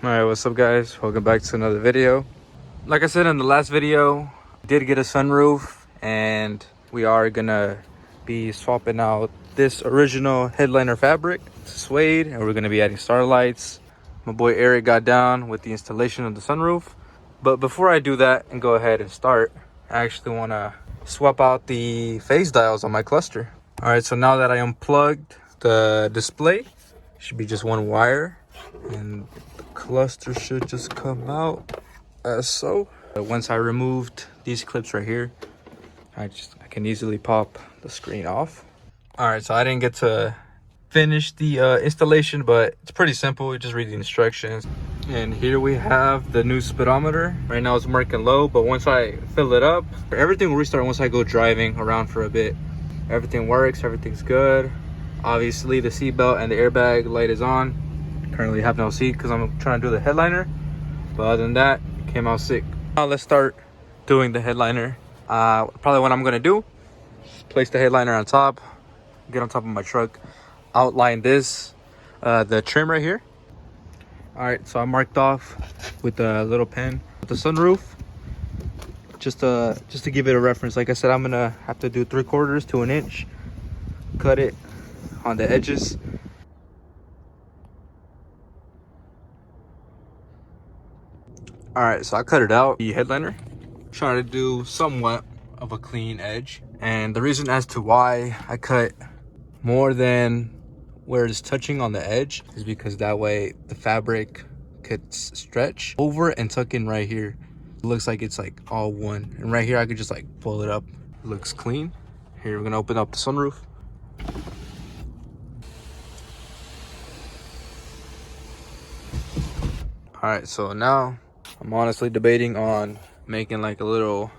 Alright, what's up guys? Welcome back to another video. Like I said in the last video, I did get a sunroof and we are gonna be swapping out this original headliner fabric to suede, and we're gonna be adding starlights. My boy Eric got down with the installation of the sunroof. But before I do that and go ahead and start, I actually wanna swap out the phase dials on my cluster. Alright, so now that I unplugged the display, should be just one wire and the cluster should just come out as so. Once I removed these clips right here, I can easily pop the screen off. All right, so I didn't get to finish the installation, but it's pretty simple. You just read the instructions. And here we have the new speedometer. Right now it's marking low, but once I fill it up, everything will restart once I go driving around for a bit. Everything works, everything's good. Obviously the seatbelt and the airbag light is on. Currently have no seat because I'm trying to do the headliner, but other than that, it came out sick. Now let's start doing the headliner. Probably what I'm gonna do is place the headliner on top, get on top of my truck, outline this, the trim right here. All right, so I marked off with a little pen the sunroof, just to give it a reference. Like I said, I'm gonna have to do 3/4 to an inch, cut it on the edges. All right, so I cut it out, the headliner, trying to do somewhat of a clean edge. And the reason as to why I cut more than where it's touching on the edge is because that way the fabric could stretch over and tuck in right here. It looks like it's like all one. And right here, I could just like pull it up. It looks clean. Here, we're gonna open up the sunroof. All right, so now I'm honestly debating on making like a little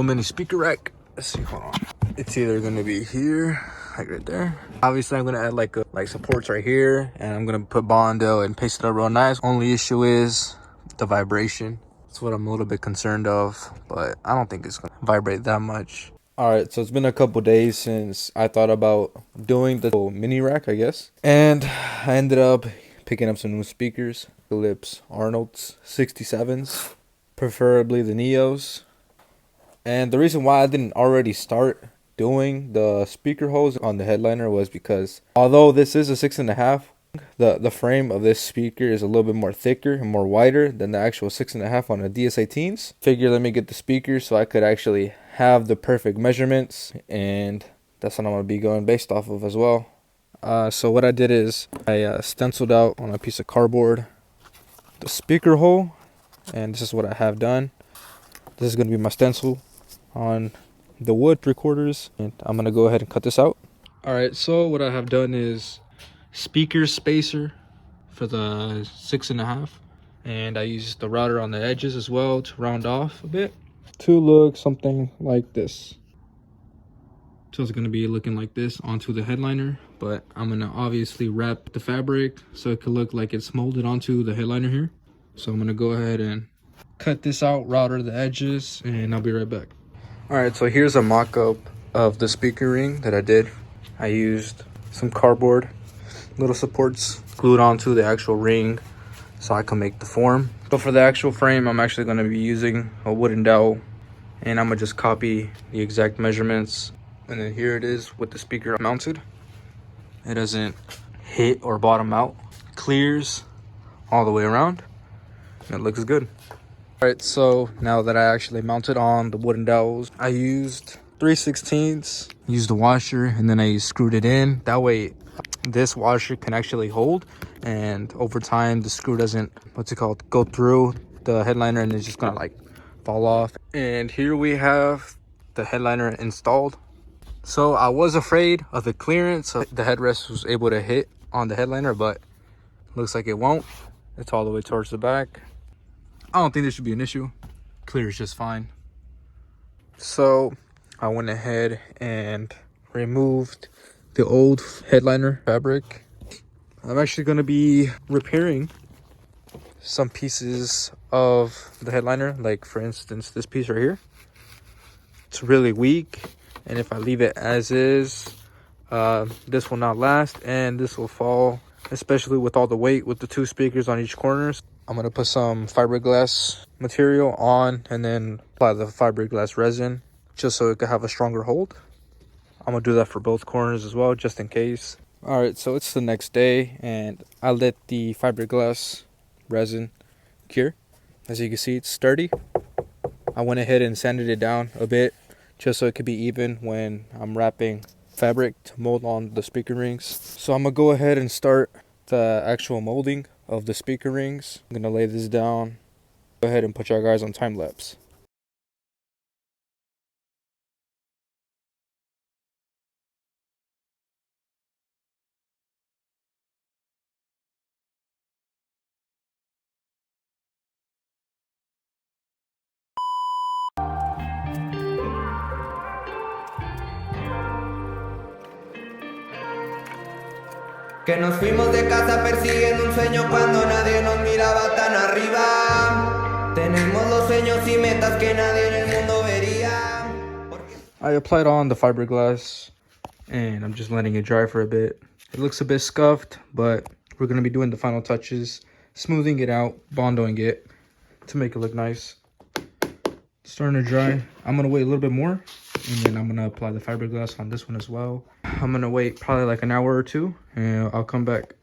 mini speaker rack. Let's see, hold on. It's either gonna be here, like right there. Obviously, I'm gonna add like supports right here, and I'm gonna put Bondo and paste it up real nice. Only issue is the vibration. That's what I'm a little bit concerned of, but I don't think it's gonna vibrate that much. All right, so it's been a couple days since I thought about doing the mini rack, I guess, and I ended up picking up some new speakers. Philips Arnold's 67s, preferably the Neos. And the reason why I didn't already start doing the speaker holes on the headliner was because although this is a 6.5, the frame of this speaker is a little bit more thicker and more wider than the actual 6.5 on the DS18s. Figure let me get the speaker so I could actually have the perfect measurements, and that's what I'm gonna be going based off of as well. So what I did is I stenciled out on a piece of cardboard the speaker hole, and this is what I have done. This is going to be my stencil on the wood 3/4, and I'm going to go ahead and cut this out. All right, so what I have done is speaker spacer for the 6.5, and I used the router on the edges as well to round off a bit to look something like this. So it's going to be looking like this onto the headliner, but I'm going to obviously wrap the fabric so it could look like it's molded onto the headliner here. So I'm going to go ahead and cut this out, router the edges, and I'll be right back. All right, so here's a mock-up of the speaker ring that I did. I used some cardboard, little supports glued onto the actual ring so I can make the form. So for the actual frame, I'm actually going to be using a wooden dowel, and I'm going to just copy the exact measurements. And then here it is with the speaker mounted. It doesn't hit or bottom out. Clears all the way around. And it looks good. All right, so now that I actually mounted on the wooden dowels, I used 3/16, used the washer, and then I screwed it in. That way this washer can actually hold, and over time the screw doesn't, go through the headliner and it's just gonna like fall off. And here we have the headliner installed. So I was afraid of the clearance, so the headrest was able to hit on the headliner, but looks like it won't. It's all the way towards the back. I don't think there should be an issue. Clears just fine. So I went ahead and removed the old headliner fabric. I'm actually going to be repairing some pieces of the headliner, like for instance this piece right here. It's really weak, and if I leave it as is, this will not last and this will fall especially with all the weight with the 2 speakers on each corner. I'm gonna put some fiberglass material on and then apply the fiberglass resin just so it could have a stronger hold. I'm gonna do that for both corners as well, just in case. All right, so it's the next day and I let the fiberglass resin cure. As you can see, it's sturdy. I went ahead and sanded it down a bit just so it could be even when I'm wrapping fabric to mold on the speaker rings. So I'm gonna go ahead and start the actual molding of the speaker rings. I'm gonna lay this down. Go ahead and put y'all guys on time lapse. Que nos fuimos de casa persiguiendo un sueño cuando nadie nos miraba tan arriba. Tenemos los sueños y metas que nadie en el mundo vería. I applied on the fiberglass and I'm just letting it dry for a bit. It looks a bit scuffed, but we're going to be doing the final touches, smoothing it out, bondoing it to make it look nice. Starting to dry. I'm going to wait a little bit more and then I'm going to apply the fiberglass on this one as well. I'm going to wait probably like an hour or 2 and I'll come back.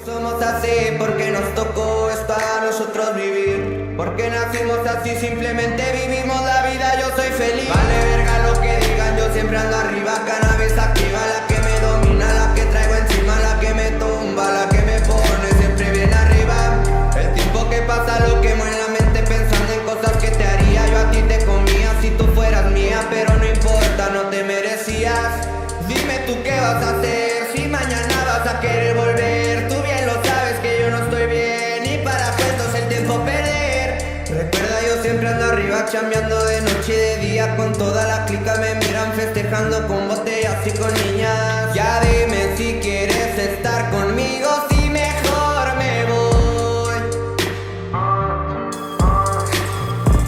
Somos así porque nos tocó esto a nosotros vivir. Porque nacimos así, simplemente vivimos la vida, yo soy feliz. Vale verga lo que digan, yo siempre ando arriba. Cannabis activa, la que me domina, la que traigo encima, la que me tumba, la que me pone siempre bien arriba. El tiempo que pasa lo quemo en la mente pensando en cosas que te haría. Yo a ti te comía si tú fueras mía, pero no importa, no te merecías. Dime tú qué vas a hacer, si mañana vas a querer volver. Tú bien lo sabes que yo no estoy bien y para cuentos el tiempo perder. Recuerda yo siempre ando arriba chambeando de noche y de día. Con toda la clica me miran festejando con botellas y con niñas. Ya dime si quieres estar conmigo, si mejor me voy.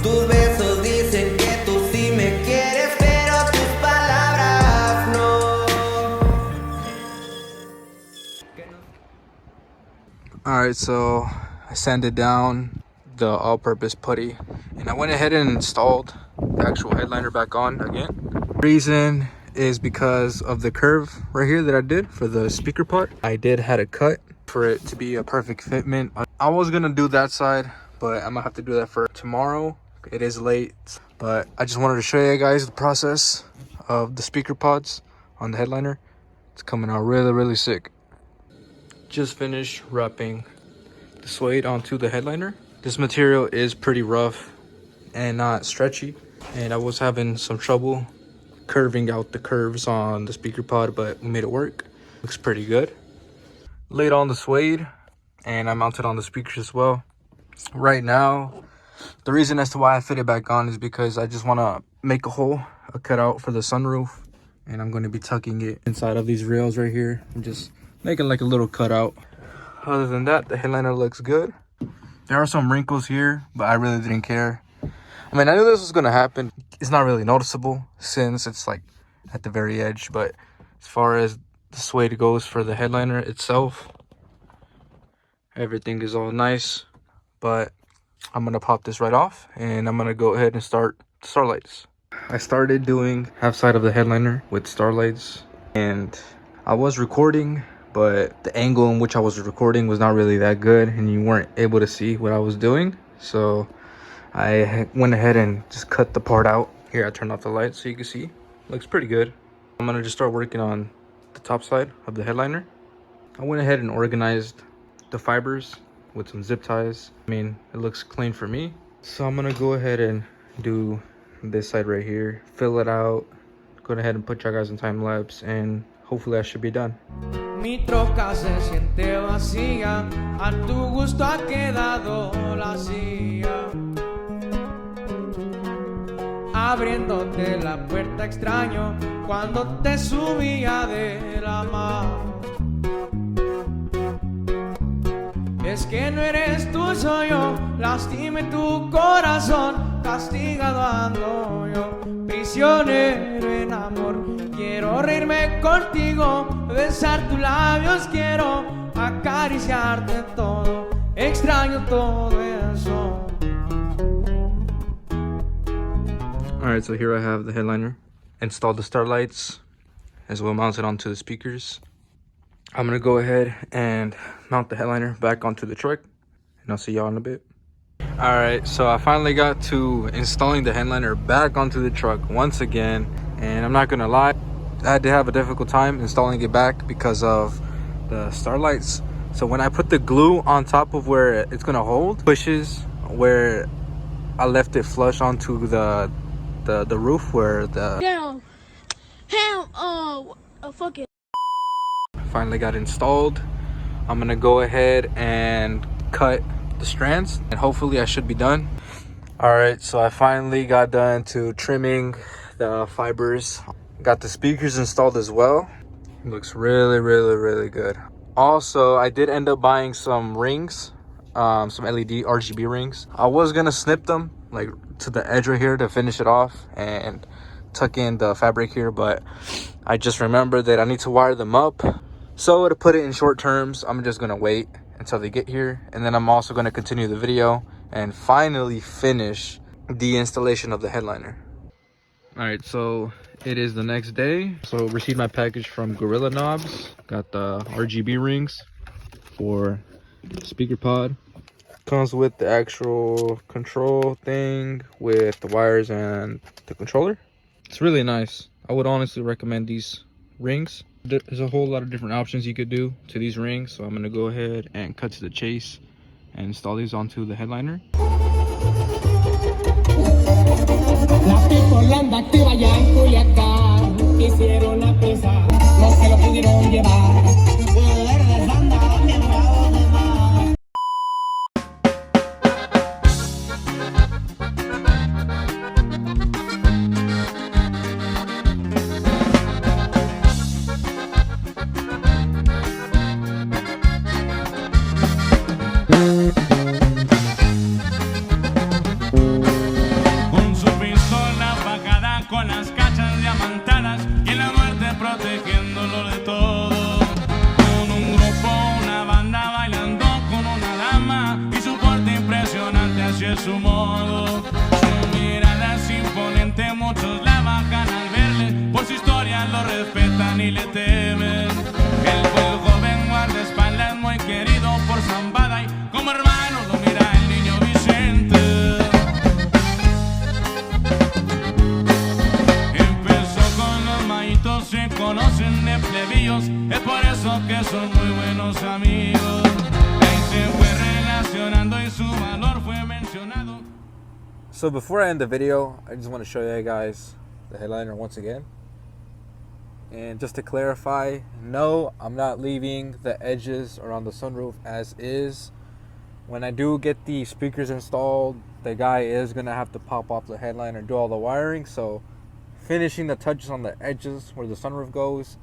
Tus besos dicen que tú sí me quieres, pero tus palabras no. Alright, so I sanded down the all-purpose putty and I went ahead and installed the actual headliner back on again. Reason is because of the curve right here that I did for the speaker part. I did had a cut for it to be a perfect fitment. I was gonna do that side, but I'm gonna have to do that for tomorrow. It is late, but I just wanted to show you guys the process of the speaker pods on the headliner. It's coming out really sick. Just finished wrapping the suede onto the headliner. This material is pretty rough and not stretchy, and I was having some trouble curving out the curves on the speaker pod, but we made it work. Looks pretty good. Laid on the suede and I mounted on the speakers as well. Right now, the reason as to why I fit it back on is because I just want to make a hole, a cutout for the sunroof, and I'm going to be tucking it inside of these rails right here. I'm just making like a little cutout. Other than that, the headliner looks good. There are some wrinkles here, but I really didn't care. I mean, I knew this was going to happen. It's not really noticeable since it's like at the very edge, but as far as the suede goes for the headliner itself, everything is all nice. But I'm going to pop this right off and I'm going to go ahead and start the starlights. I started doing half side of the headliner with starlights, and I was recording, but the angle in which I was recording was not really that good and you weren't able to see what I was doing. So I went ahead and just cut the part out. Here, I turned off the light so you can see. Looks pretty good. I'm gonna just start working on the top side of the headliner. I went ahead and organized the fibers with some zip ties. I mean, it looks clean for me. So I'm gonna go ahead and do this side right here, fill it out, go ahead and put you guys in time lapse, and hopefully I should be done. Mi troca se siente vacía, a tu gusto ha quedado la silla. Abriéndote la puerta extraño cuando te subía de la mano. Es que no eres tú, soy yo, lastime tu corazón, castigado ando yo, prisionero en amor. Quiero reírme contigo, besar tus labios quiero, acariciarte todo, extraño todo eso. Alright, so here I have the headliner. Installed the Starlights as well, mounted onto the speakers. I'm gonna go ahead and mount the headliner back onto the truck, and I'll see y'all in a bit. Alright, so I finally got to installing the headliner back onto the truck once again, and I'm not gonna lie, I had to have a difficult time installing it back because of the Starlights. So when I put the glue on top of where it's gonna hold, pushes where I left it flush onto the roof where the fucking finally got installed. I'm gonna go ahead and cut the strands and hopefully I should be done. All right, so I finally got done to trimming the fibers. Got the speakers installed as well. It looks really good. Also, I did end up buying some rings, some LED RGB rings. I was gonna snip them like to the edge right here to finish it off and tuck in the fabric here, but I just remembered that I need to wire them up. So to put it in short terms, I'm just gonna wait until they get here, and then I'm also gonna continue the video and finally finish the installation of the headliner. All right, so it is the next day. So received my package from Gorilla Knobs. Got the RGB rings for speaker pod. Comes with the actual control thing with the wires and the controller. It's really nice. I would honestly recommend these rings. There's a whole lot of different options you could do to these rings, so I'm gonna go ahead and cut to the chase and install these onto the headliner. La picolanda activa ya en Culiacán, quisieron apresar, no se lo pudieron llevar. Verdes andaban bien bravos de mar. Con las cachas diamantadas y la muerte protegiéndolo de todo. Con un grupo, una banda bailando con una dama y su porte impresionante, así es su modo. Su mirada es imponente, muchos la bajan al verle, por su historia lo respetan y le temen. Él fue el joven guardaespaldas muy querido por Zambada y como hermano lo mira el niño Vicente. Se conocen de plebillos, es por eso que son muy buenos amigos. Ahí se fue relacionando y su valor fue mencionado. So before I end the video, I just want to show you guys the headliner once again. And just to clarify, no, I'm not leaving the edges around the sunroof as is. When I do get the speakers installed, the guy is gonna have to pop off the headliner and do all the wiring, so finishing the touches on the edges where the sunroof goes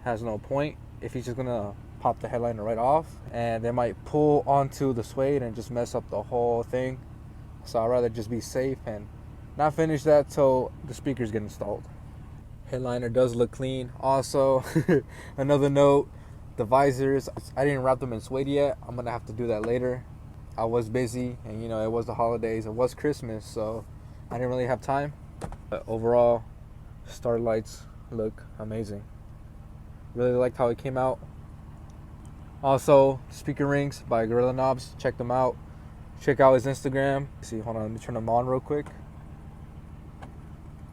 has no point if he's just gonna pop the headliner right off, and they might pull onto the suede and just mess up the whole thing. So I'd rather just be safe and not finish that till the speakers get installed. Headliner does look clean. Also, another note, the visors, I didn't wrap them in suede yet. I'm gonna have to do that later. I was busy, and you know, it was the holidays, it was Christmas, so I didn't really have time. But overall, Starlights look amazing. Really liked how it came out. Also, speaker rings by Gorilla Knobs, check them out. Check out his Instagram. See, hold on, let me turn them on real quick.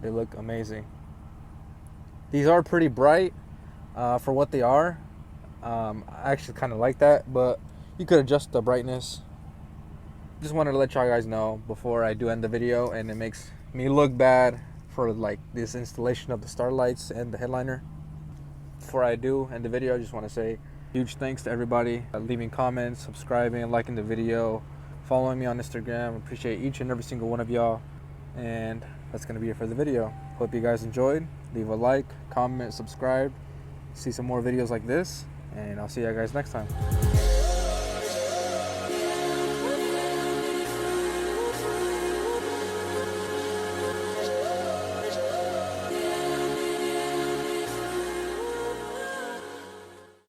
They look amazing. These are pretty bright for what they are. I actually kind of like that, but you could adjust the brightness. Just wanted to let y'all guys know before I do end the video, and it makes me look bad for like this installation of the Starlights and the headliner. Before I do end the video, I just want to say huge thanks to everybody leaving comments, subscribing, liking the video, following me on Instagram. Appreciate each and every single one of y'all. And that's gonna be it for the video. Hope you guys enjoyed. Leave a like, comment, subscribe, see some more videos like this, and I'll see you guys next time.